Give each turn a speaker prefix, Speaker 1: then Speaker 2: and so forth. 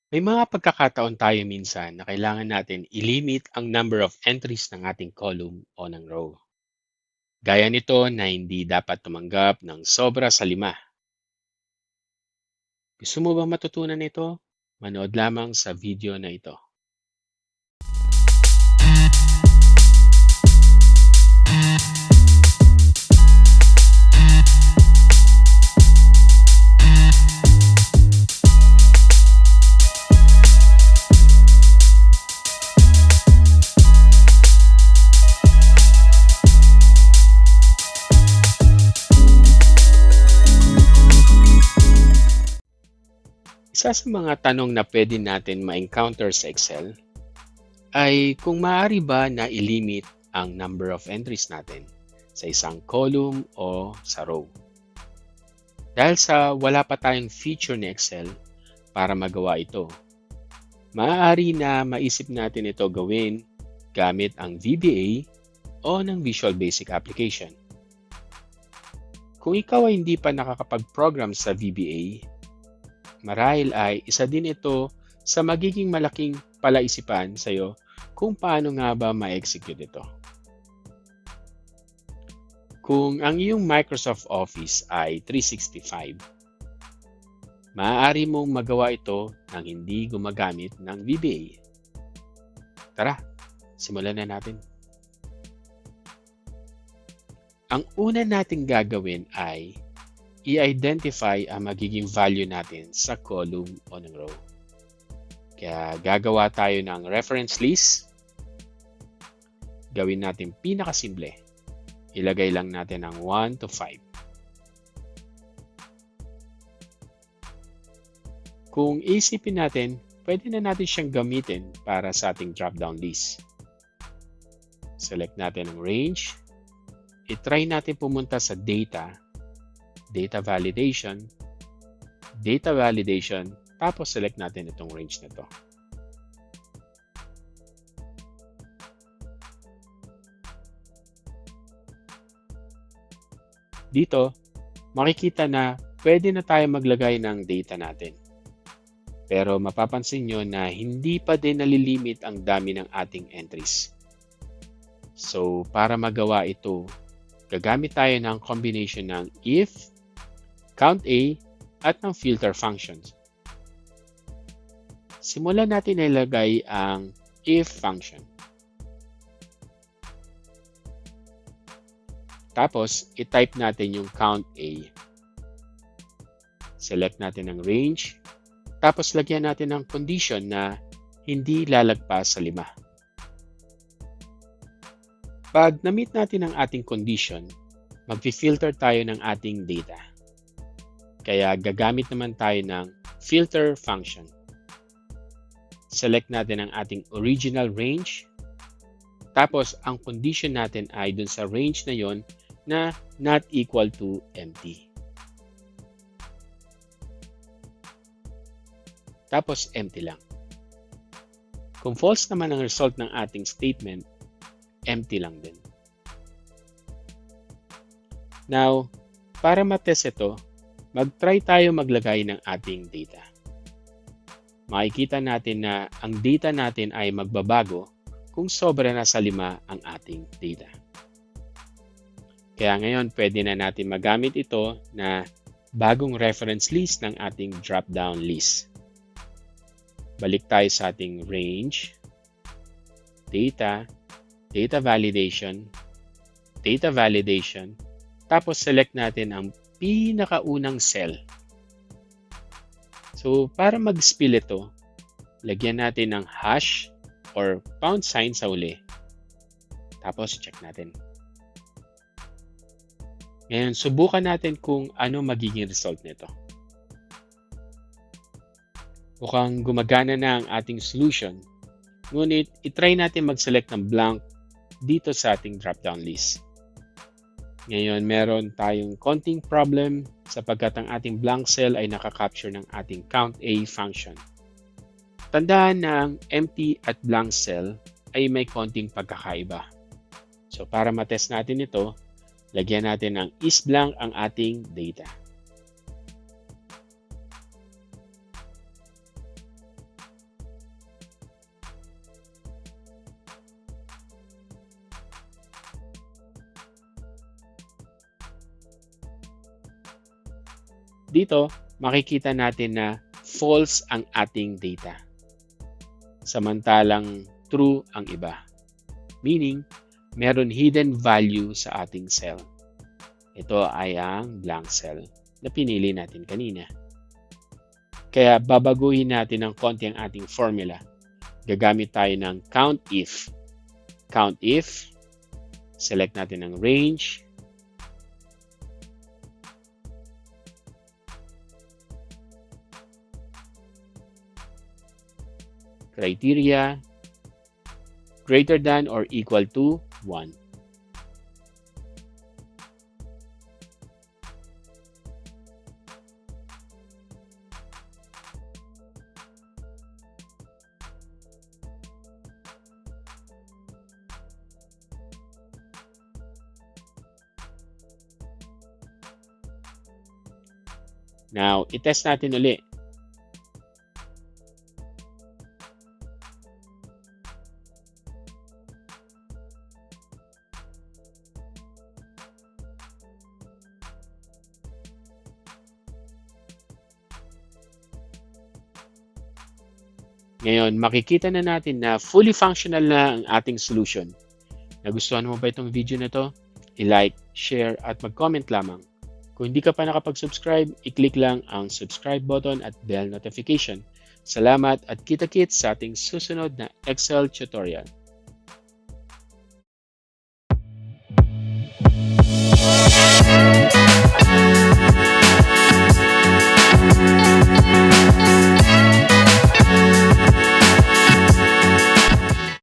Speaker 1: May mga pagkakataon tayo minsan na kailangan natin ilimit ang number of entries ng ating column o ng row. Gaya nito na hindi dapat tumanggap ng sobra sa 5. Gusto mo ba matutunan ito? Manood lamang sa video na ito. Isa sa mga tanong na pwede natin ma-encounter sa Excel ay kung maaari ba na ilimit ang number of entries natin sa isang column o sa row. Dahil sa wala pa tayong feature ni Excel para magawa ito, maaari na maisip natin ito gawin gamit ang VBA o ng Visual Basic Application. Kung ikaw ay hindi pa nakakapag-program sa VBA, marahil ay isa din ito sa magiging malaking palaisipan sa iyo kung paano nga ba ma-execute ito. Kung ang iyong Microsoft Office ay 365, maaari mong magawa ito nang hindi gumagamit ng VBA. Tara, simulan na natin. Ang una nating gagawin ay i-identify ang magiging value natin sa column o ng row. Kaya gagawa tayo ng reference list. Gawin natin pinakasimple. Ilagay lang natin ang 1 to 5. Kung isipin natin, pwede na natin siyang gamitin para sa ating drop-down list. Select natin ang range. I-try natin pumunta sa data, data validation, tapos select natin itong range na to. Dito, makikita na pwede na tayo maglagay ng data natin. Pero mapapansin nyo na hindi pa din nalilimit ang dami ng ating entries. So, para magawa ito, gagamit tayo ng combination ng if, count A, at ng filter functions. Simulan natin na ilagay ang if function. Tapos, i-type natin yung count A. Select natin ang range. Tapos, lagyan natin ng condition na hindi lalagpas sa 5. Pag na-meet natin ang ating condition, mag-filter tayo ng ating data. Kaya gagamit naman tayo ng filter function. Select natin ang ating original range. Tapos, ang condition natin ay dun sa range na yon na not equal to empty. Tapos, empty lang. Kung false naman ang result ng ating statement, empty lang din. Now, para matest ito, mag-try tayo maglagay ng ating data. Makikita natin na ang data natin ay magbabago kung sobra na sa 5 ang ating data. Kaya ngayon, pwede na natin magamit ito na bagong reference list ng ating drop-down list. Balik tayo sa ating range, data, data validation, tapos select natin ang pinakaunang cell. So, para mag-spill ito, lagyan natin ng hash or pound sign sa uli. Tapos, check natin. Ngayon, subukan natin kung ano magiging result nito. Mukhang gumagana na ang ating solution. Ngunit, itry natin mag-select ng blank dito sa ating drop-down list. Ngayon, meron tayong konting problem sapagkat ang ating blank cell ay nakakapture ng ating count A function. Tandaan na ang empty at blank cell ay may konting pagkakaiba. So, para matest natin ito, lagyan natin ng isBlank ang ating data. Dito, makikita natin na false ang ating data. Samantalang true ang iba. Meaning, meron hidden value sa ating cell. Ito ay ang blank cell na pinili natin kanina. Kaya babaguhin natin ng konti ang ating formula. Gagamit tayo ng count if. Count if, select natin ang range, criteria, greater than or equal to 1. Now, itest natin ulit. Ngayon, makikita na natin na fully functional na ang ating solution. Nagustuhan mo ba itong video na to? I-like, share, at mag-comment lamang. Kung hindi ka pa nakapag-subscribe, i-click lang ang subscribe button at bell notification. Salamat at kita-kits sa ating susunod na Excel tutorial.